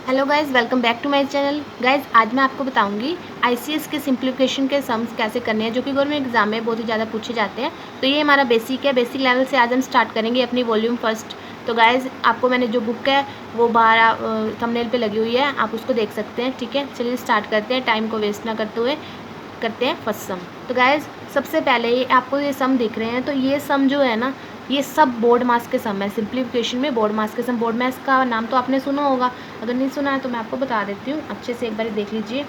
Hello guys, welcome back to my channel. Guys, आज मैं आपको बताऊंगी आईसीएस के सिंप्लीफिकेशन के सम्स कैसे करने हैं, जो कि गवर्नमेंट एग्जाम में बहुत ही ज़्यादा पूछे जाते हैं। तो ये हमारा बेसिक है। बेसिक लेवल से आज हम स्टार्ट करेंगे अपनी वॉल्यूम फर्स्ट। तो गाइज़, आपको मैंने जो बुक है वो बाहर थंबनेल पे लगी हुई है, आप उसको देख सकते हैं। ठीक है, चलिए स्टार्ट करते हैं, टाइम को वेस्ट ना करते हुए करते हैं फर्स्ट सम। तो गाइज़, सबसे पहले ये आपको ये सम दिख रहे हैं, तो ये सम जो है ना, ये सब बोर्ड मास के सम है। सिंप्लीफिकेशन में बोर्ड मास के सम, बोर्ड मास का नाम तो आपने सुना होगा, अगर नहीं सुना है तो मैं आपको बता देती हूँ, अच्छे से एक बार देख लीजिए।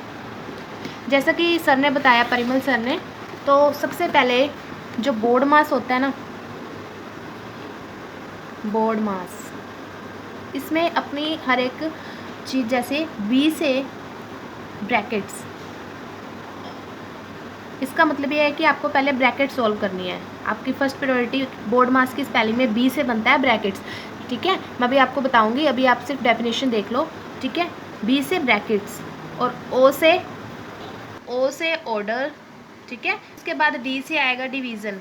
जैसा कि सर ने बताया, परिमल सर ने, तो सबसे पहले जो बोर्ड मास होता है ना, बोर्ड मास, इसमें अपनी हर एक चीज़, जैसे बी से ब्रैकेट्स, इसका मतलब ये है कि आपको पहले ब्रैकेट सॉल्व करनी है। आपकी फर्स्ट प्रायोरिटी बोर्ड मास की स्पेलिंग में बी से बनता है ब्रैकेट्स। ठीक है, मैं अभी आपको बताऊंगी, अभी आप सिर्फ डेफिनेशन देख लो। ठीक है, बी से ब्रैकेट्स और ओ से ऑर्डर। ठीक है, उसके बाद डी से आएगा डिवीज़न।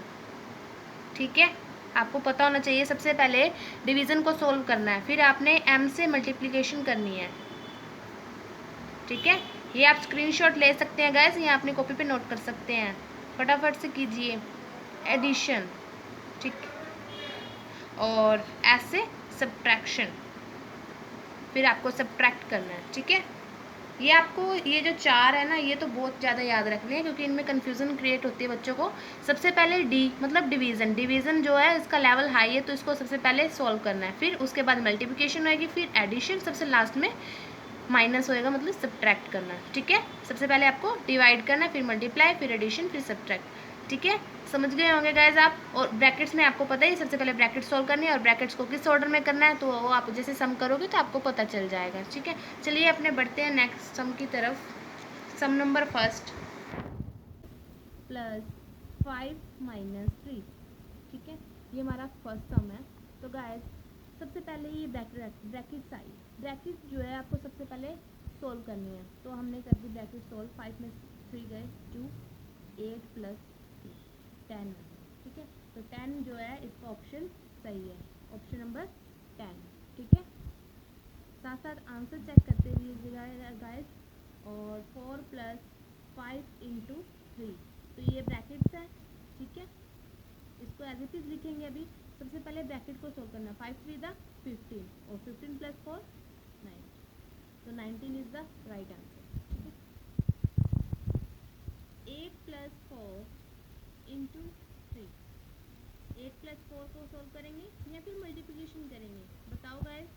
ठीक है, आपको पता होना चाहिए सबसे पहले डिवीज़न को सॉल्व करना है, फिर आपने एम से मल्टीप्लिकेशन करनी है। ठीक है, ये आप स्क्रीनशॉट ले सकते हैं गाइस, ये अपनी कॉपी पे नोट कर सकते हैं। फटाफट से कीजिए एडिशन। ठीक, और ऐसे सब्ट्रैक्शन, फिर आपको सब्ट्रैक्ट करना है। ठीक है, ये आपको ये जो चार है ना, ये तो बहुत ज़्यादा याद रखने हैं, क्योंकि इनमें कन्फ्यूज़न क्रिएट होती है बच्चों को। सबसे पहले डी मतलब डिवीज़न, डिवीज़न जो है इसका लेवल हाई है, तो इसको सबसे पहले सॉल्व करना है। फिर उसके बाद मल्टीप्लिकेशन होएगी, फिर एडिशन, सबसे लास्ट में माइनस होएगा, मतलब सब्ट्रैक्ट करना है। ठीक है, सबसे पहले आपको डिवाइड करना है, फिर मल्टीप्लाई, फिर एडिशन, फिर सब्ट्रैक्ट। ठीक है, समझ गए होंगे गाइज आप। और ब्रैकेट्स में आपको पता है सबसे पहले ब्रैकेट सॉल्व करनी है, और ब्रैकेट्स को किस ऑर्डर में करना है, तो वो आप जैसे सम करोगे तो आपको पता चल जाएगा। ठीक है, चलिए अपने बढ़ते हैं नेक्स्ट सम की तरफ। सम नंबर फर्स्ट, +5 - 3। ठीक है, ये हमारा फर्स्ट सम है। तो गाइज, सबसे पहले ये ब्रैकेट्स आई, ब्रैकेट जो है आपको सबसे पहले सोल्व करनी है। तो हमने कर दी ब्रैकेट सोल्व, 5 में 3 गए 2, 8 + 3 10। ठीक है, तो 10 जो है इसका ऑप्शन सही है, ऑप्शन नंबर 10। ठीक है, साथ साथ आंसर चेक करते रहिएगा गाइस। और 4 + 5 × 3, तो ये ब्रैकेट्स है। ठीक है, इसको एज इट इज लिखेंगे। अभी सबसे पहले ब्रैकेट को सोल्व करना, 5 × 3 = 15 और 15 + 4 9, तो 19 इज द राइट आंसर। ठीक है, 8 + 4 × 3, 8 + 4 को सोल्व करेंगे या फिर मल्टीप्लिकेशन करेंगे, बताओ गाइस।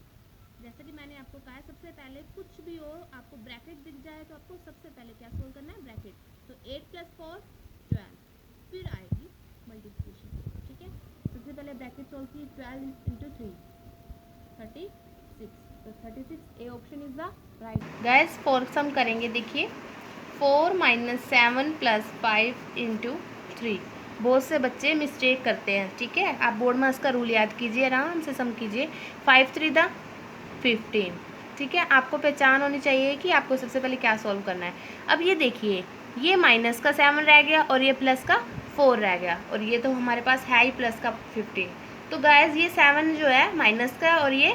जैसा कि मैंने आपको कहा है, सबसे पहले कुछ भी हो, आपको ब्रैकेट दिख जाए तो आपको सबसे पहले क्या सोल्व करना है, ब्रैकेट। तो 8 + 4 12, फिर आएगी मल्टीप्लिकेशन। ठीक है, सबसे पहले ब्रैकेट सोल्व की, 12 × 3 36, तो 36 A option is the right. Gas fourth सम करेंगे, देखिए 4 - 7 + 5 × 3। बहुत से बच्चे मिस्टेक करते हैं। ठीक है, आप बोर्ड मास का रूल याद कीजिए, आराम से सम कीजिए। 5 × 3 = 15। ठीक है, आपको पहचान होनी चाहिए कि आपको सबसे पहले क्या सॉल्व करना है। अब ये देखिए, ये माइनस का 7 रह गया और ये प्लस का 4 रह गया, और ये तो हमारे पास है ही प्लस का 15। तो गाइस, ये 7 जो है माइनस का और ये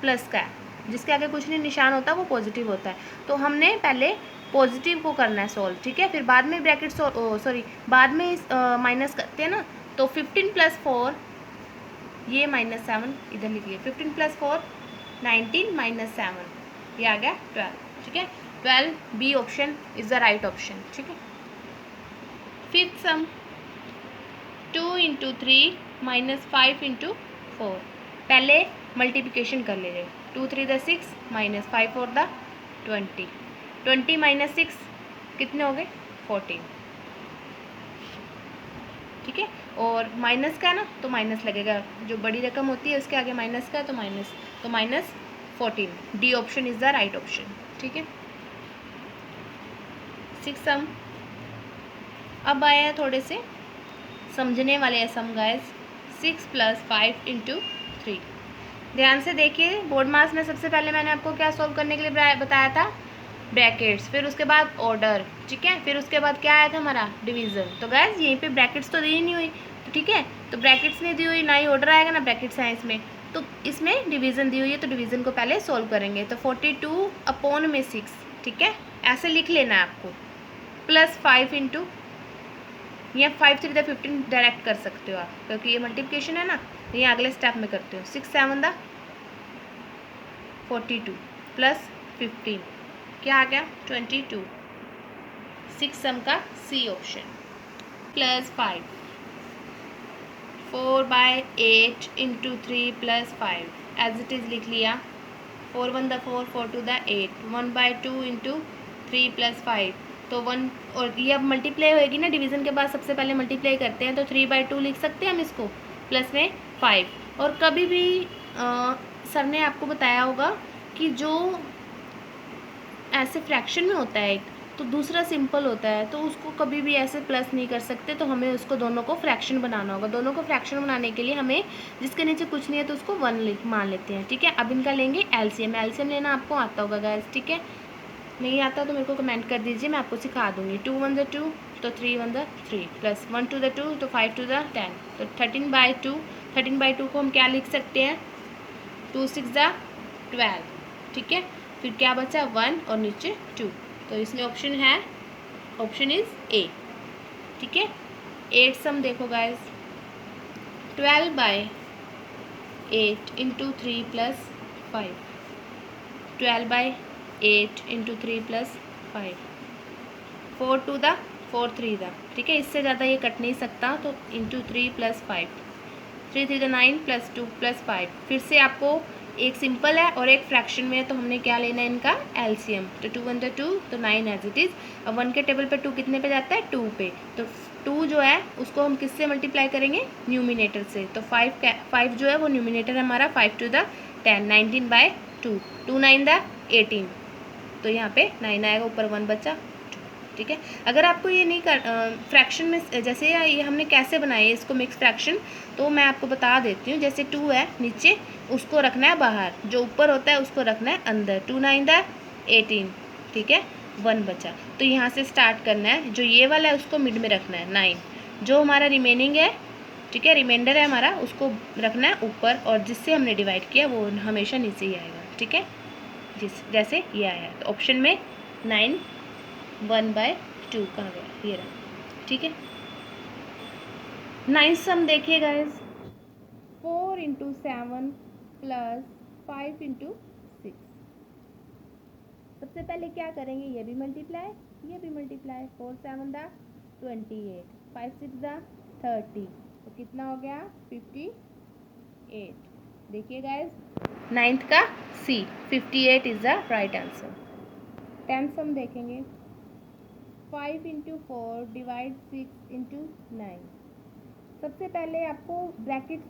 प्लस का है, जिसके आगे कुछ नहीं निशान होता वो पॉजिटिव होता है। तो हमने पहले पॉजिटिव को करना है सॉल्व। ठीक है, फिर बाद में ब्रैकेट बाद में माइनस करते हैं ना। तो 15 + 4, ये -7 इधर लिखिए, 15 + 4 19 - 7, ये आ गया 12। ठीक है, 12 B option is the right option. ठीक है, फिफ्थ सम, 2 × 3 - 5 × 4। पहले मल्टीप्लिकेशन कर लीजिए, 2 × 3 = 6 - 5 × 4 = 20, 20 - 6 कितने हो गए, 14। ठीक है, और माइनस का है ना, तो माइनस लगेगा, जो बड़ी रकम होती है उसके आगे माइनस का है, तो -14, D option is the right option. ठीक है, सिक्स सम, अब आए हैं थोड़े से समझने वाले सम गाइस। 6 + 5 × 3। ध्यान से देखिए, बोर्ड मास में सबसे पहले मैंने आपको क्या सॉल्व करने के लिए बताया था, ब्रैकेट्स, फिर उसके बाद ऑर्डर। ठीक है, फिर उसके बाद क्या आया था हमारा, डिवीज़न। तो गाइस, यहीं पे ब्रैकेट्स तो दी नहीं हुई। तो ठीक है, तो ब्रैकेट्स नहीं दी हुई, ना ही ऑर्डर आएगा ना ब्रैकेट्स हैं इसमें। तो इसमें डिवीज़न दी हुई है तो डिवीज़न को पहले सॉल्व करेंगे। तो 42/6, ठीक है, ऐसे लिख लेना है आपको, प्लस 5 इंटू, या 5 3 15 डायरेक्ट कर सकते हो आप, क्योंकि ये मल्टीप्लिकेशन है ना, ये अगले स्टेप में करते हो। 6 7 42 प्लस 15 क्या आ गया 22। 6 सम का C option. Plus 5 4/8 into 3 plus 5 as it is लिख लिया। 4 1 4 4 2 8 1/2 इंटू 3 प्लस 5, तो 1, और ये अब मल्टीप्लाई होएगी ना, डिवीज़न के बाद सबसे पहले मल्टीप्लाई करते हैं, तो 3/2 लिख सकते हैं हम इसको, प्लस में 5। और कभी भी सर ने आपको बताया होगा कि जो ऐसे फ्रैक्शन में होता है एक, तो दूसरा सिंपल होता है, तो उसको कभी भी ऐसे प्लस नहीं कर सकते, तो हमें उसको दोनों को फ्रैक्शन बनाना होगा। दोनों को फ्रैक्शन बनाने के लिए हमें जिसके नीचे कुछ नहीं है तो उसको 1 मान लेते हैं, ठीक है। अब इनका लेंगे एलसीएम। एलसीएम लेना आपको आता होगा गाइस, ठीक है, नहीं आता तो मेरे को कमेंट कर दीजिए, मैं आपको सिखा दूँगी। 2 1 2 तो 3 1 3 प्लस 1 2 2 तो 5 2 10, तो 13/2। 13/2 को हम क्या लिख सकते हैं, 2 6 12, ठीक है। फिर क्या बचा 1 और नीचे 2, तो इसमें ऑप्शन है, ऑप्शन इज ए, ठीक है। 8 सम देखो guys, 12/8 into 3 plus 5, 12/8 into 3 plus 5, 4 2 4 3, ठीक है, इससे ज़्यादा ये कट नहीं सकता, तो इंटू 3 प्लस 5, 3 3 9 प्लस 2 प्लस 5। फिर से आपको एक सिंपल है और एक फ्रैक्शन में है, तो हमने क्या लेना है इनका एलसीएम। तो 2 1 2 तो 9 एज इट इज़। अब 1 के टेबल पे 2 कितने पे जाता है, 2 पे, तो 2 जो है उसको हम किससे मल्टीप्लाई करेंगे, न्यूमिनेटर से। तो 5 जो है वो न्यूमिनेटर है हमारा, 5 2 10, 19/2, 2 9 18, तो यहाँ पे 9 आएगा, ऊपर 1 बचा, ठीक है। अगर आपको ये नहीं कर फ्रैक्शन में, जैसे ये हमने कैसे बनाया इसको मिक्स फ्रैक्शन, तो मैं आपको बता देती हूँ। जैसे 2 है नीचे, उसको रखना है बाहर, जो ऊपर होता है उसको रखना है अंदर। 2 9 18, ठीक है, 1 बचा, तो यहाँ से स्टार्ट करना है। जो ये वाला है उसको मिड में रखना है 9, जो हमारा रिमेनिंग है, ठीक है, रिमाइंडर है हमारा, उसको रखना है ऊपर, और जिससे हमने डिवाइड किया वो हमेशा नीचे ही आएगा, ठीक है, जैसे ये आया। तो ऑप्शन में 9 1/2 कहाँ गया, ये रहा, ठीक है। 9 सम देखिए गाइस, 4 इंटू 7 प्लस 5 इंटू 6। सबसे पहले क्या करेंगे, ये भी मल्टीप्लाई, ये भी मल्टीप्लाई। 4 7 28, 5 6 30, तो कितना हो गया 58। देखिए गाइस, 9th का सी 58 इज द राइट आंसर। 10 सम देखेंगे, 5 इंटू 4 डिवाइड 6 इंटू 9। सबसे पहले आपको ब्रैकेट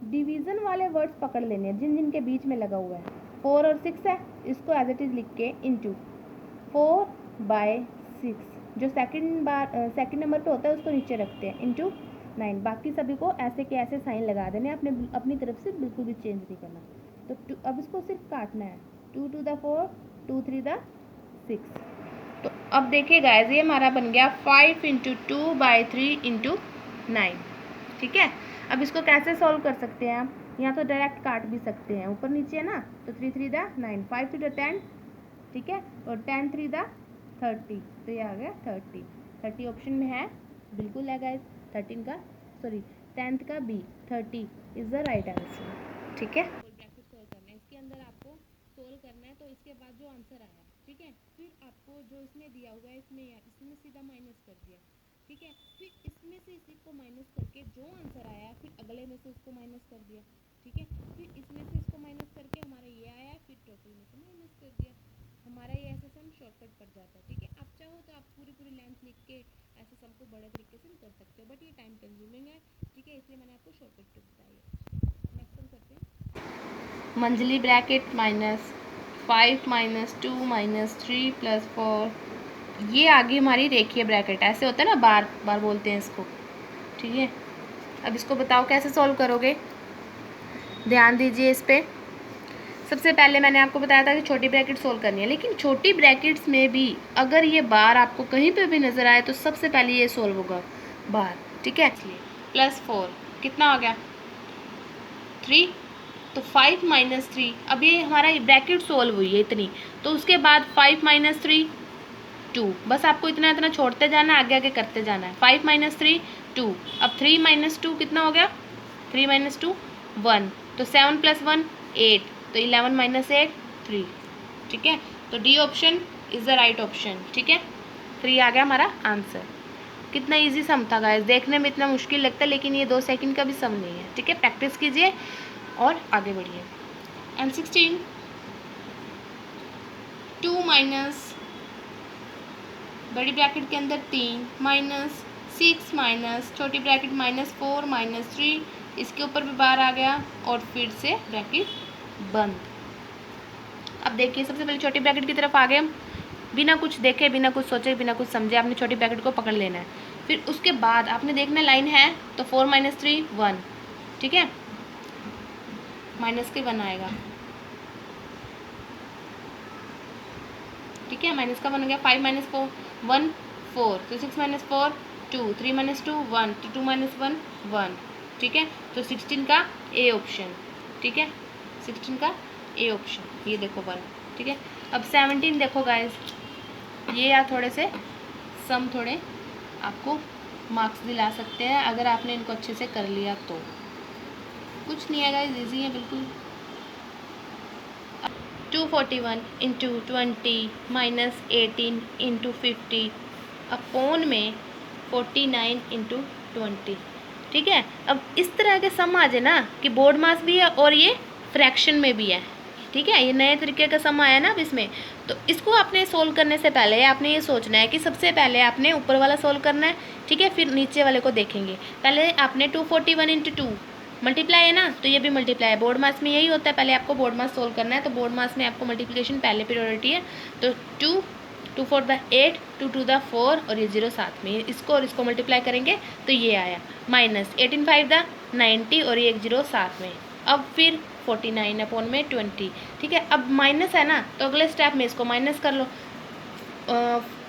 डिवीज़न वाले वर्ड्स पकड़ लेने हैं, जिन जिन के बीच में लगा हुआ है। 4 और 6 है, इसको एज इट इज़ लिख के इंटू 4/6, जो सेकंड नंबर पे होता है उसको नीचे रखते हैं, इंटू 9। बाकी सभी को ऐसे के ऐसे साइन लगा देने, अपनी तरफ से बिल्कुल भी चेंज नहीं करना। तो अब इसको सिर्फ काटना है, 2 2 4 2 3 6। तो अब देखिए गाइस, ये हमारा बन गया 5 इंटू 2/3 इंटू 9, ठीक है। अब इसको कैसे सॉल्व कर सकते हैं आप, यहाँ तो डायरेक्ट काट भी सकते हैं, ऊपर नीचे है ना, तो 3 3 9, 5 3 10, ठीक है, और 10 3 30, तो ये आ गया 30। 30 ऑप्शन में है, बिल्कुल है गाइस। 10th का B 30 is the right answer, ठीक है। ब्रैकेट सोल्व करना है, इसके अंदर आपको सोल्व करना है, तो इसके बाद जो आंसर आया, ठीक है, फिर आपको जो इसमें दिया हुआ है इसमें सीधा माइनस कर दिया, ठीक है, फिर इसमें से इसी को माइनस करके जो आंसर आया, फिर अगले में से उसको माइनस कर दिया, ठीक है, फिर इसमें से इसको माइनस करके हमारा ये आया, फिर टोटल में से माइनस कर दिया, हमारा ये ऐसे सम शॉर्टकट पड़ जाता है, ठीक है। आप चाहो तो आप पूरी लेंथ लिख के ऐसे सम को बड़े तरीके से भी कर सकते हो, बट ये टाइम कंज्यूमिंग है, ठीक है, इसलिए मैंने आपको शॉर्टकट ट्रिक बताई है। नेक्स्ट सम करते हैं। मंजली ब्रैकेट -5 -2 -3 + 4, ये आगे हमारी रेखीय ब्रैकेट, ऐसे होता है ना, बार बार बोलते हैं इसको, ठीक है। अब इसको बताओ कैसे सॉल्व करोगे, ध्यान दीजिए इस पर। सबसे पहले मैंने आपको बताया था कि छोटी ब्रैकेट सोल्व करनी है, लेकिन छोटी ब्रैकेट्स में भी अगर ये बार आपको कहीं पे भी नज़र आए तो सबसे पहले ये सोल्व होगा बार, ठीक है। +4 कितना हो गया 3, तो 5 माइनस 3, अब ये हमारा ब्रैकेट सोल्व हुई है इतनी, तो उसके बाद 5 माइनस 3 2, बस आपको इतना इतना छोड़ते जाना है, आगे आगे करते जाना है। 5 माइनस 3 2, अब 3 माइनस 2 कितना हो गया, 3 माइनस 2 1, तो 7 प्लस 1 8, तो 11 माइनस 8 3, ठीक है। तो D option is the right option, ठीक है। 3 आ गया हमारा आंसर। कितना इजी सम था गाइस, देखने में इतना मुश्किल लगता है लेकिन ये 2 सेकंड का भी सम नहीं है, ठीक है। प्रैक्टिस कीजिए और आगे बढ़िए। एंड 16 2 माइनस बड़ी ब्रैकेट के अंदर 3 माइनस 6 माइनस छोटी ब्रैकेट माइनस 4 माइनस 3, इसके ऊपर भी बार आ गया और फिर से ब्रैकेट बंद। अब देखिए सबसे पहले छोटी ब्रैकेट की तरफ आ गए हम, बिना कुछ देखे बिना कुछ सोचे बिना कुछ समझे आपने छोटी ब्रैकेट को पकड़ लेना है। फिर उसके बाद आपने देखना लाइन है तो 4 माइनस 3 1, ठीक है, माइनस के 1 आएगा, ठीक है, माइनस का 1 हो गया। 5 माइनस 4 1 4, तो 6 माइनस 4 2, 3 माइनस 2 1, तो 2 माइनस 1 1, ठीक है। तो 16 का ए ऑप्शन, ठीक है, 16 का ए ऑप्शन, ये देखो 1, ठीक है। अब 17 देखो गाइस, ये यार थोड़े से सम थोड़े आपको मार्क्स दिला सकते हैं अगर आपने इनको अच्छे से कर लिया तो। कुछ नहीं है गाइस, इजी है बिल्कुल। 241 इंटू 20 माइनस 18 इंटू 50 अपॉन में 49 इंटू 20, ठीक है। अब इस तरह के सम आ जाए ना कि बोर्ड मास भी है और ये फ्रैक्शन में भी है, ठीक है, ये नए तरीके का सम आया ना अब इसमें। तो इसको आपने सोल्व करने से पहले आपने ये सोचना है कि सबसे पहले आपने ऊपर वाला सोल्व करना है, ठीक है, फिर नीचे वाले को देखेंगे। पहले आपने 241 इंटू 2 मल्टीप्लाई है ना, तो ये भी मल्टीप्लाई है। बोर्ड मास में यही होता है, पहले आपको बोर्ड मास सोल्व करना है, तो बोर्ड मास में आपको मल्टीप्लिकेशन पहले प्रायोरिटी है। तो 2 2 4 द 8 2 2 द 4 और ये 0 साथ में, इसको और इसको मल्टीप्लाई करेंगे तो ये आया माइनस 18 5 द 90 और ये 1 0 साथ में। अब फिर 49 अपॉन में 20, ठीक है। अब माइनस है ना तो अगले स्टेप में इसको माइनस कर लो।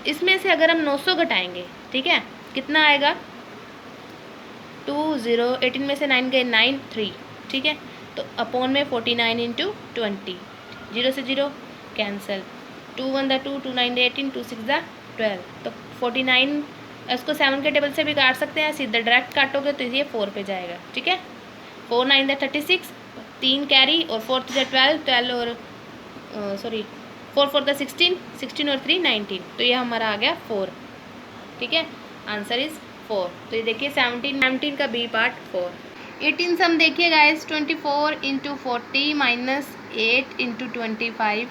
इसमें से अगर हम 900 घटाएंगे, ठीक है, कितना आएगा 2 0, 18 में से 9 गए 9 3, ठीक है। तो अपॉन में 49 इंटू 20, 0 से 0 कैंसिल, 2 1 द 2 2 9 द 18 2 6 द 12, तो 49 इसको 7 के टेबल से भी काट सकते हैं, सीधा डायरेक्ट काटोगे तो ये 4 पे जाएगा, ठीक है। 4 9 द 36, 3 कैरी और 4 द 12 12 और सॉरी 4 4 द 16 16 और 3 19, तो ये हमारा आ गया 4, ठीक है। Answer is 4। तो ये देखिए 17 का बी पार्ट 4। 18 सम देखिए guys, 24 into 40 minus 8 into 25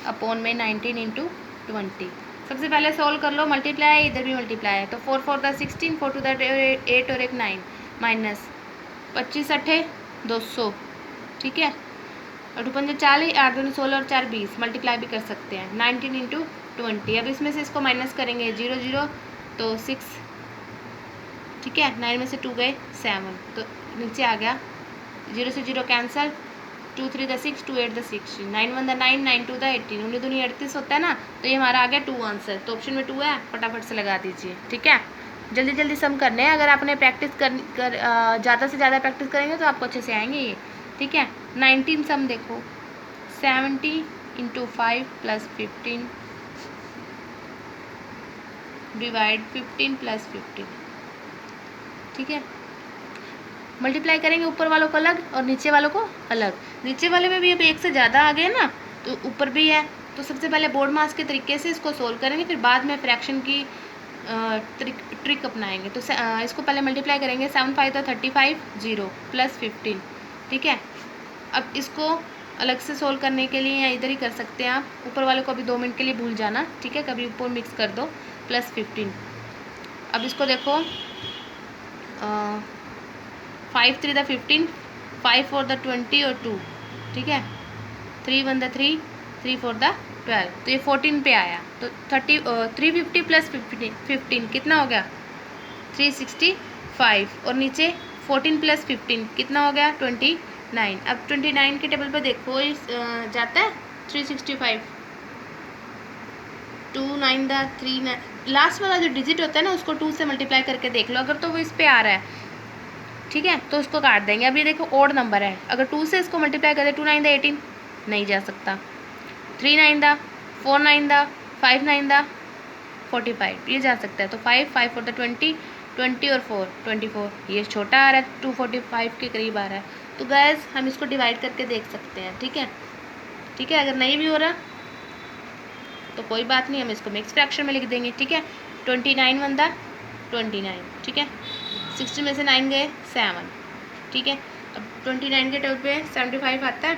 upon में 19 इंटू 20। सबसे पहले सोल्व कर लो, मल्टीप्लाई है, इधर भी मल्टीप्लाई है, तो 4 4 द 16 4 2 द 8 और एक 9 माइनस 25 8 200, ठीक है, और 2 5 40 8 2 16 और 4 20, मल्टीप्लाई भी कर सकते हैं 19 इंटू 20। अब इसमें से इसको माइनस करेंगे 0 0 तो 6, ठीक है, 9 में से 2 गए 7, तो नीचे आ गया 0 से 0 cancel, 2 3 the 6 2 8 the 16, 9 1 the 9 9 2 the 18, 19 दूनी 38 होता है ना, तो ये हमारा आ गया 2 आंसर। तो ऑप्शन में 2 है, फटाफट से लगा दीजिए, ठीक है। जल्दी जल्दी सम करने हैं, अगर आपने प्रैक्टिस कर ज़्यादा से ज़्यादा प्रैक्टिस करेंगे तो आपको अच्छे से आएंगे ये, ठीक है। 19 सम देखो, 70 इंटू 5 प्लस 15 डिवाइड 15 प्लस 15, ठीक है। मल्टीप्लाई करेंगे ऊपर वालों को अलग और नीचे वालों को अलग। नीचे वाले में भी अब एक से ज़्यादा आ गए ना, तो ऊपर भी है, तो सबसे पहले बोर्ड मास के तरीके से इसको सोल्व करेंगे, फिर बाद में फ्रैक्शन की ट्रिक अपनाएंगे। तो इसको पहले मल्टीप्लाई करेंगे, 7 5 तो 35 0 प्लस 15, ठीक है। अब इसको अलग से सोल्व करने के लिए या इधर ही कर सकते हैं आप, ऊपर वाले को अभी 2 मिनट के लिए भूल जाना, ठीक है, कभी ऊपर मिक्स कर दो, प्लस 15। अब इसको देखो 5 3 द 15 5 4 द 20 और 2, ठीक है, 3 1 द 3 3 4 द 12, तो ये 14 पे आया, तो 350 प्लस 15 कितना हो गया 365, और नीचे 14 प्लस 15 कितना हो गया 29। अब 29 के टेबल पे देखो जाता है 365, 2 9 द 3 9, लास्ट वाला जो डिजिट होता है ना उसको 2 से मल्टीप्लाई करके देख लो, अगर तो वो इस पे आ रहा है ठीक है, तो इसको काट देंगे। अब ये देखो ओड नंबर है, अगर 2 से इसको मल्टीप्लाई करें 2 9 दा 18 नहीं जा सकता, 3 9 दा 4 9 दा 5 9 दा 45 ये जा सकता है। तो 5 5 4 दा 20 20 और 4 24 ये छोटा आ रहा है, 245 के करीब आ रहा है। तो गैस हम इसको डिवाइड करके देख सकते हैं। ठीक है, ठीक है, अगर नहीं भी हो रहा तो कोई बात नहीं, हम इसको मिक्स फ्रैक्शन में लिख देंगे। ठीक है, 29 वन दा 29। ठीक है, 60 में से 9 गए 7। ठीक है, अब 29 के टेबल पे 75 आता है,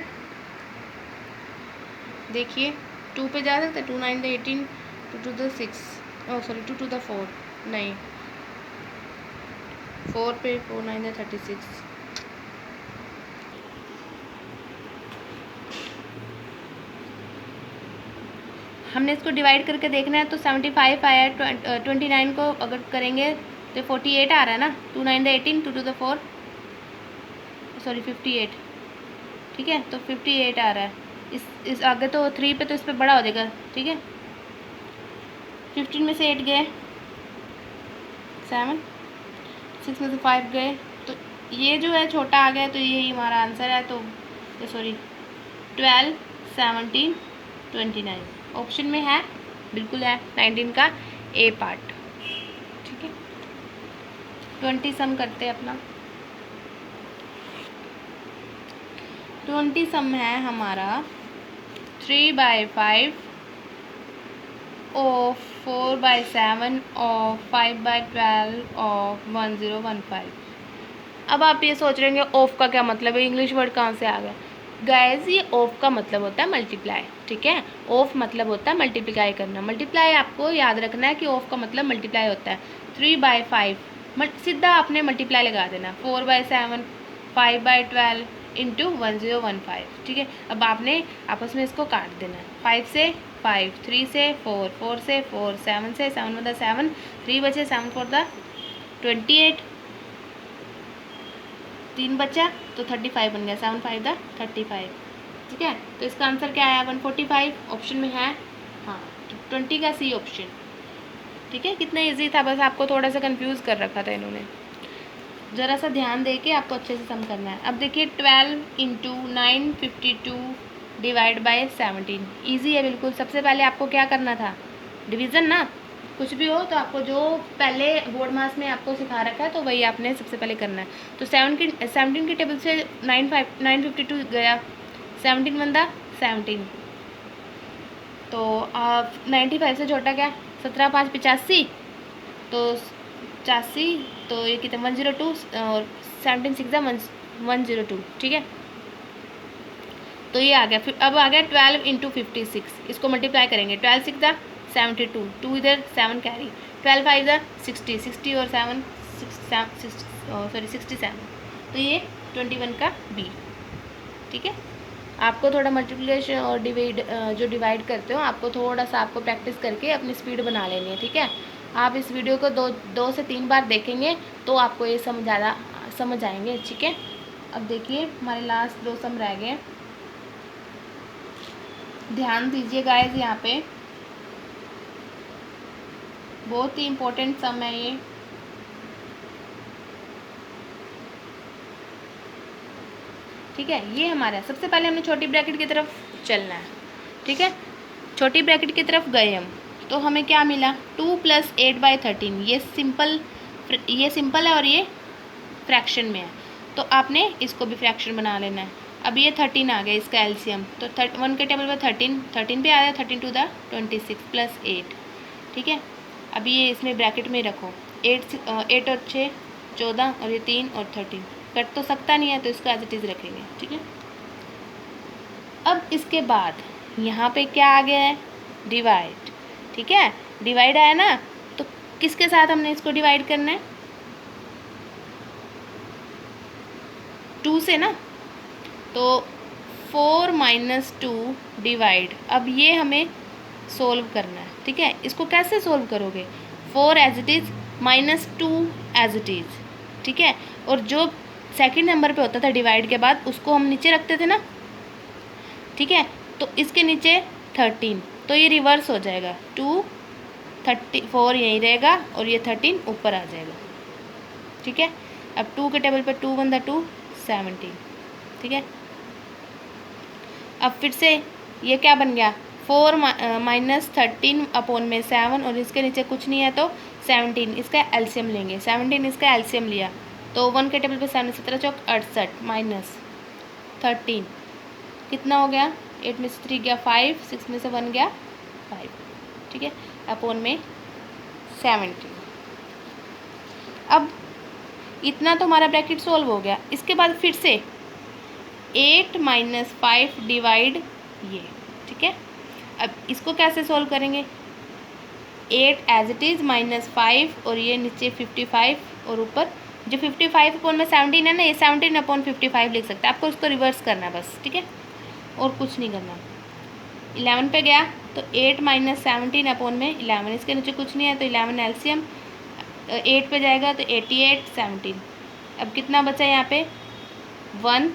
देखिए 2 पे जा सकते हैं, 2 9 दा 18 2 2 दा 6 सॉरी 2 2 दा 4 नहीं 4 पे 4 9 दा 36। हमने इसको डिवाइड करके देखना है, तो 75 आया है, 29 को अगर करेंगे तो 48 आ रहा है ना, 2 9 दा 18 2 2 दा 4 सॉरी 58। ठीक है, तो 58 आ रहा है। इस आगे तो 3 पे तो इस पे बड़ा हो जाएगा। ठीक है, 15 में से 8 गए 7, 6 में से 5 गए, तो ये जो है छोटा आ गया, तो यही हमारा आंसर है। तो सॉरी 12 17 29 ऑप्शन में है, बिल्कुल है 19 का ए पार्ट। ठीक है, 20 सम करते हैं अपना। 20 सम है हमारा 3/5 of 4/7 of 5/12 of 1015। अब आप ये सोच रहे होंगे ऑफ का क्या मतलब है, इंग्लिश वर्ड कहाँ से आ गया। गाइस ये ऑफ का मतलब होता है मल्टीप्लाई। ठीक है, ऑफ मतलब होता है मल्टीप्लाई करना। मल्टीप्लाई आपको याद रखना है कि ऑफ का मतलब मल्टीप्लाई होता है। 3/5 सीधा आपने मल्टीप्लाई लगा देना, 4/7 5/12 इंटू 1015। ठीक है, अब आपने आपस में इसको काट देना है, 5 से 5 3 से 4 4 से 4 7 से 7 मतलब 7 3 बचे 7 4 दा 28 3 बचा तो 35 बन गया, 7 5 दा 35। ठीक है, तो इसका आंसर क्या आया 145 ऑप्शन में है। हाँ, 20 का सी ऑप्शन। ठीक है, कितना इजी था, बस आपको थोड़ा सा कंफ्यूज कर रखा था इन्होंने। ज़रा सा ध्यान दे के आपको अच्छे से सम करना है। अब देखिए 12 इंटू 952 डिवाइड बाय 17 ईजी है बिल्कुल। सबसे पहले आपको क्या करना था, डिवीज़न ना, कुछ भी हो तो आपको जो पहले बोर्ड मास में आपको सिखा रखा है तो वही आपने सबसे पहले करना है। तो 17 की टेबल से 952 गया, 17 बनता 17, तो 95 से छोटा क्या, 17 5 85, तो 85, तो ये कितने 102 और 17 6 102। ठीक है, तो ये आ गया। फिर अब आ गया 12 इंटू 56, इसको मल्टीप्लाई करेंगे, 12 6 दा 72 2 इधर 7 कैरी, 12 5 दा 60 60 और 7 67, तो ये 21 का बी। ठीक है, आपको थोड़ा मल्टीप्लिकेशन और जो डिवाइड करते हो आपको थोड़ा सा आपको प्रैक्टिस करके अपनी स्पीड बना लेनी है। ठीक है, आप इस वीडियो को दो से 3 बार देखेंगे तो आपको ये ज़्यादा समझ आएंगे। ठीक है, अब देखिए हमारे लास्ट 2 सम रह गए, ध्यान दीजिए गाइस, यहाँ पे बहुत ही इम्पोर्टेंट सम है ये। ठीक है, ये हमारा सबसे पहले हमने छोटी ब्रैकेट की तरफ चलना है। ठीक है, छोटी ब्रैकेट की तरफ गए हम, तो हमें क्या मिला 2 + 8/13। ये सिंपल है और ये फ्रैक्शन में है, तो आपने इसको भी फ्रैक्शन बना लेना है। अब ये 13 आ गया इसका एलसीएम, तो 1 के टेबल पर 13 पे आया, 13 2 दा 26 + 8। ठीक है, अभी ये इसमें ब्रैकेट में रखो, 8 और 6 14 और ये 3 और 13 कट तो सकता नहीं है, तो इसको एज इट इज़ रखेंगे। ठीक है, अब इसके बाद यहाँ पे क्या आ गया है, डिवाइड। ठीक है, डिवाइड आया ना, तो किसके साथ हमने इसको डिवाइड करना है, 2 से ना, तो 4 - 2 डिवाइड। अब ये हमें सोल्व करना है। ठीक है, इसको कैसे सोल्व करोगे, 4 as it is -2 as it is. ठीक है, और जो सेकंड नंबर पे होता था डिवाइड के बाद उसको हम नीचे रखते थे ना। ठीक है, तो इसके नीचे 13, तो ये रिवर्स हो जाएगा, 2 34 यहीं रहेगा और ये 13 ऊपर आ जाएगा। ठीक है, अब 2 के टेबल पे 2 1 2 17, ठीक है। अब फिर से ये क्या बन गया, 4 माइनस 13 अपॉन में 7 और इसके नीचे कुछ नहीं है तो 17, इसका एलसीएम लेंगे। 17 इसका एलसीएम लिया तो 1 के टेबल पे 7 17 चौक 68 माइनस 13 कितना हो गया, 8 में से 3 गया 5, 6 में से 1 गया 5, ठीक है, अपॉन में 17। अब इतना तो हमारा ब्रैकेट सॉल्व हो गया। इसके बाद फिर से 8 माइनस 5 डिवाइड ये, ठीक है। अब इसको कैसे सॉल्व करेंगे, 8 एज इट इज़ माइनस 5 और ये नीचे 55 और ऊपर जो 55 अपॉन में 17 है ना, ये 17 अपॉन 55 लिख सकते हैं। आपको उसको रिवर्स करना है बस, ठीक है, और कुछ नहीं करना। 11 पे गया तो 8 माइनस 17 अपॉन में 11, इसके नीचे कुछ नहीं है तो 11 एलसीएम, 8 पे जाएगा तो 88 17। अब कितना बचा यहाँ पे, 1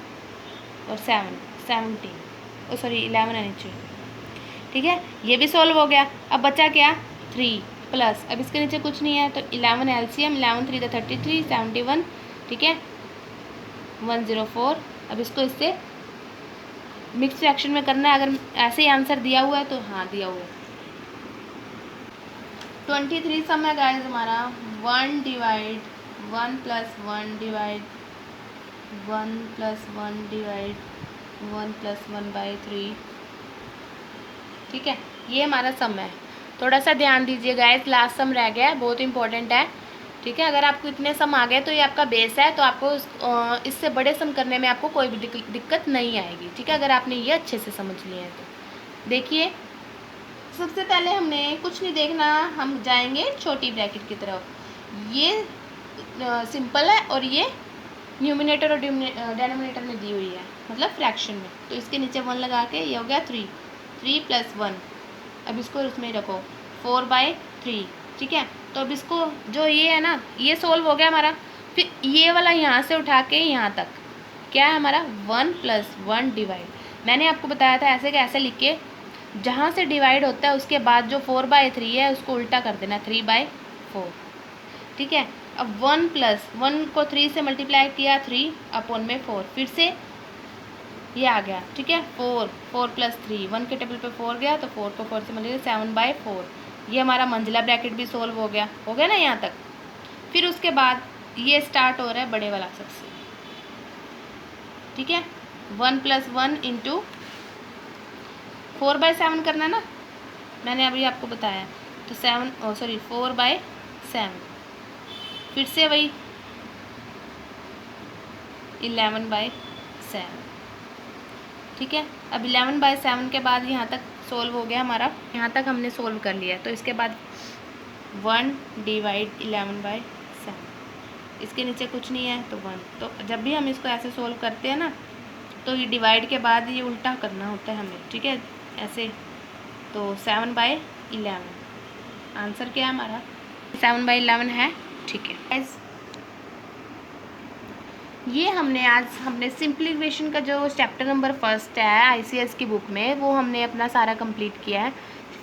और 7 17, सॉरी 11 है नीचे, ठीक है, ये भी सॉल्व हो गया। अब बचा क्या, 3 प्लस, अब इसके नीचे कुछ नहीं है तो 11 एलसीएम, 11 3 33 71, ठीक है, 104। अब इसको इससे मिक्स फ्रैक्शन में करना है। अगर ऐसे ही आंसर दिया हुआ है तो हाँ दिया हुआ है। 23 सम है गाइस हमारा, 1 divide 1 plus 1 divide 1 plus 1 divide 1 plus 1 by 3, ठीक है, ये हमारा सम है। थोड़ा सा ध्यान दीजिए गाइस, लास्ट सम रह गया है, बहुत इंपॉर्टेंट है, ठीक है। अगर आपको इतने सम आ गए तो ये आपका बेस है, तो आपको इससे बड़े सम करने में आपको कोई भी दिक्कत नहीं आएगी, ठीक है, अगर आपने ये अच्छे से समझ लिया है तो। देखिए सबसे पहले हमने कुछ नहीं देखना, हम जाएंगे छोटी ब्रैकेट की तरफ। ये सिंपल है और ये न्यूमिनेटर और डेनोमिनेटर में दी हुई है, मतलब फ्रैक्शन में, तो इसके नीचे 1 लगा के ये हो गया 3 प्लस 1। अब इसको उसमें रखो 4/3, ठीक है। तो अब इसको जो ये है ना, ये सोल्व हो गया हमारा। फिर ये वाला यहाँ से उठा के यहाँ तक क्या है हमारा, 1 प्लस 1 डिवाइड, मैंने आपको बताया था ऐसे कैसे लिख के, जहाँ से डिवाइड होता है उसके बाद जो 4/3 है उसको उल्टा कर देना 3/4, ठीक है। अब 1 प्लस 1 को 3 से मल्टीप्लाई किया 3 अपॉन में 4, फिर से ये आ गया, ठीक है, 4 प्लस 3, 1 के टेबल पे 4 गया तो 4 को 4 से मल्टीप्लाई 7/4। ये हमारा मंजिला ब्रैकेट भी सोल्व हो गया ना यहाँ तक। फिर उसके बाद ये स्टार्ट हो रहा है बड़े वाला सबसे, ठीक है, 1 प्लस 1 इंटू 4/7 करना ना, मैंने अभी आपको बताया, तो 4/7, फिर से वही 11/7, ठीक है। अब 11/7 के बाद यहाँ तक सोल्व हो गया हमारा, यहाँ तक हमने सोल्व कर लिया। तो इसके बाद 1 डिवाइड 11/7, इसके नीचे कुछ नहीं है तो 1। तो जब भी हम इसको ऐसे सोल्व करते हैं ना, तो ये डिवाइड के बाद ये उल्टा करना होता है हमें, ठीक है, ऐसे। तो 7/11 आंसर क्या है हमारा, 7/11 है, ठीक है। ये हमने सिंप्लीफिकेशन का जो चैप्टर नंबर 1 है आईसीएस की बुक में, वो हमने अपना सारा कंप्लीट किया है।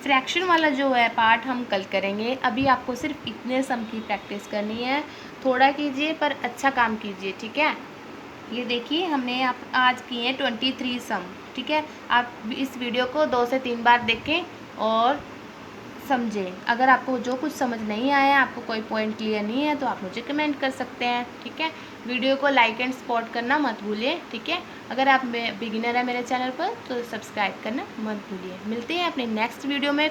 फ्रैक्शन वाला जो है पार्ट हम कल करेंगे। अभी आपको सिर्फ इतने सम की प्रैक्टिस करनी है, थोड़ा कीजिए पर अच्छा काम कीजिए, ठीक है। ये देखिए हमने आज किए हैं 23 सम, ठीक है। आप इस वीडियो को 2 से 3 बार देखें और समझें। अगर आपको जो कुछ समझ नहीं आया, आपको कोई पॉइंट क्लियर नहीं है, तो आप मुझे कमेंट कर सकते हैं, ठीक है। वीडियो को लाइक एंड सपोर्ट करना मत भूलिए, ठीक है। अगर आप बिगिनर है मेरे चैनल पर तो सब्सक्राइब करना मत भूलिए। मिलते हैं अपने नेक्स्ट वीडियो में।